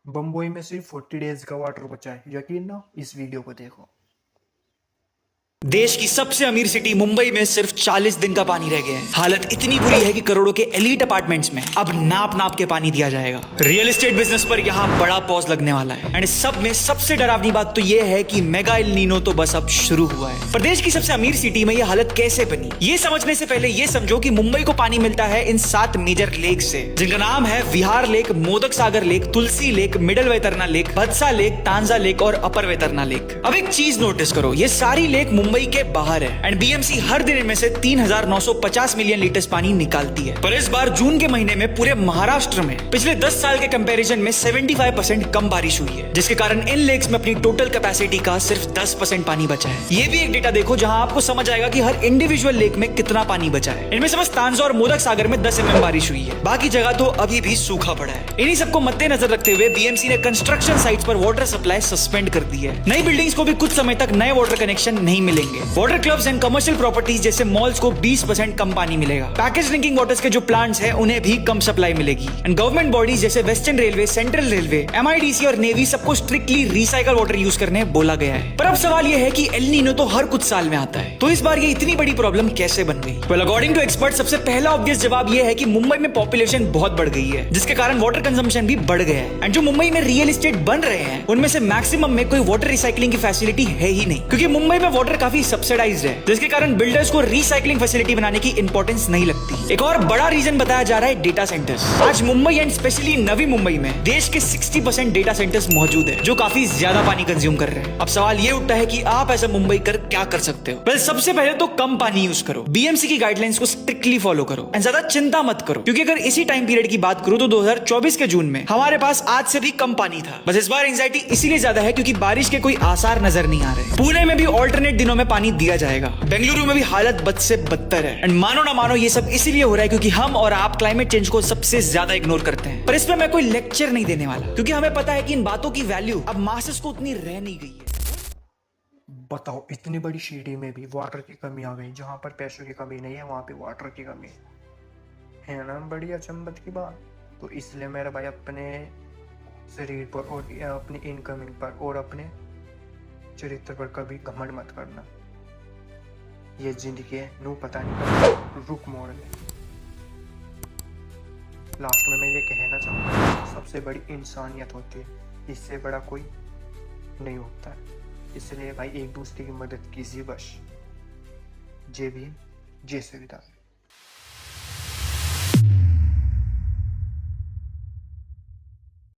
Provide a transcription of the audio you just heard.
बम्बई में सिर्फ 40 डेज का वाटर बचा है। यकीन ना, इस वीडियो को देखो। देश की सबसे अमीर सिटी मुंबई में सिर्फ 40 दिन का पानी रह गया है। हालत इतनी बुरी है कि करोड़ों के एलीट अपार्टमेंट्स में अब नाप नाप के पानी दिया जाएगा। रियल एस्टेट बिजनेस पर यहाँ बड़ा पॉज लगने वाला है। एंड इस सब में सबसे डरावनी बात तो ये है कि मेगा एल नीनो तो बस अब शुरू हुआ है। प्रदेश की सबसे अमीर सिटी में यह हालत कैसे बनी, ये समझने से पहले ये समझो कि मुंबई को पानी मिलता है इन 7 मेजर लेक से, जिनका नाम है Vihar lake, Modak Sagar lake, Tulsi lake, middle Vaitarna lake, Bhatsa lake, Tansa lake और अपर वैतरना लेक। अब एक चीज नोटिस करो, ये सारी लेक मुंबई के बाहर है एंड बीएमसी हर दिन इनमें से 3950 मिलियन लीटर पानी निकालती है। पर इस बार जून के महीने में पूरे महाराष्ट्र में पिछले 10 साल के कंपैरिजन में 75% कम बारिश हुई है, जिसके कारण इन लेक्स में अपनी टोटल कैपेसिटी का सिर्फ 10% पानी बचा है। ये भी एक डेटा देखो जहां आपको समझ आएगा कि हर इंडिविजुअल लेक में कितना पानी बचा है। इनमें से बस तांजा और मोदक सागर में 10 mm बारिश हुई है, बाकी जगह तो अभी भी सूखा पड़ा है। इन्हीं सबको मद्देनजर रखते हुए बीएमसी ने कंस्ट्रक्शन साइट्स पर वाटर सप्लाई सस्पेंड कर दी है। नई बिल्डिंग्स को भी कुछ समय तक नए वाटर कनेक्शन नहीं मिलेंगे। Water clubs and commercial properties जैसे मॉल्स को 20% कम पानी मिलेगा। पैकेज ड्रिंकिंग वाटर्स के जो प्लांट्स हैं उन्हें भी कम सप्लाई मिलेगी। एंड गवर्नमेंट बॉडीज जैसे western railway, central railway, MIDC और नेवी सबको स्ट्रिक्टली रिसाइकल वाटर यूज करने बोला गया है। पर अब सवाल यह है कि एल नीनो तो हर कुछ साल में आता है, तो इस बार ये इतनी बड़ी प्रॉब्लम कैसे बन गई? वेल, अकॉर्डिंग टू एक्सपर्ट सबसे पहला ऑब्वियस जवाब यह है कि मुंबई में पॉपुलेशन बहुत बढ़ गई है, जिसके कारण वाटर कंजम्पशन भी बढ़ गया है। एंड जो मुंबई में रियल एस्टेट बन रहे हैं उनमें से मैक्सिमम में कोई वाटर रिसाइकलिंग की फैसिलिटी है ही नहीं, क्योंकि मुंबई में वाटर काफी सब्सिडाइज्ड है, जिसके कारण बिल्डर्स को रिसाइकलिंग फैसिलिटी बनाने की इंपॉर्टेंस नहीं लगती। एक और बड़ा रीजन बताया जा रहा है डेटा सेंटर्स। आज मुंबई एंड स्पेशली नवी मुंबई में देश के 60% डेटा सेंटर्स मौजूद है, जो काफी ज्यादा पानी कंज्यूम कर रहे हैं। अब सवाल ये उठता है कि आप ऐसा मुंबई कर क्या कर सकते हो? well, सबसे पहले तो कम पानी यूज करो, बीएमसी की गाइडलाइंस को स्ट्रिक्टली फॉलो करो एंड ज्यादा चिंता मत करो, क्योंकि अगर इसी टाइम पीरियड की बात करूं तो 2024 के जून में हमारे पास आज से भी कम पानी था। बस इस बार एंजाइटी इसीलिए ज्यादा है क्योंकि बारिश के कोई आसार नजर नहीं आ रहे। पुणे में भी ऑल्टरनेट दिनों में पानी दिया जाएगा। बेंगलुरु में भी हालत बद से बदतर है। एंड मानो ना मानो ये सब इसीलिए हो रहा है क्योंकि हम और आप क्लाइमेट चेंज को सबसे ज्यादा इग्नोर करते हैं। पर इसमें मैं कोई लेक्चर नहीं देने वाला, क्योंकि हमें पता है कि इन बातों की वैल्यू अब मासेस को उतनी रह नहीं गई है। बताओ, इतनी बड़ी सिटी में भी वाटर की कमी आ गई। जहाँ पर पैसों की कमी नहीं है वहाँ पे वाटर की कमी है ना। बड़ी अचंभत की बात। तो इसलिए मेरा भाई अपने शरीर पर और अपनी इनकमिंग पर और अपने चरित्र पर कभी घमंड मत करना। ये जिंदगी है, नू पता नहीं कब रुक मोड़ ले। लास्ट में मैं ये कहना चाहूँगा, सबसे बड़ी इंसानियत होती है, इससे बड़ा कोई नहीं होता है। इसलिए भाई एक दूसरे की मदद कीजिए बस। जय भीम, जय संविधान।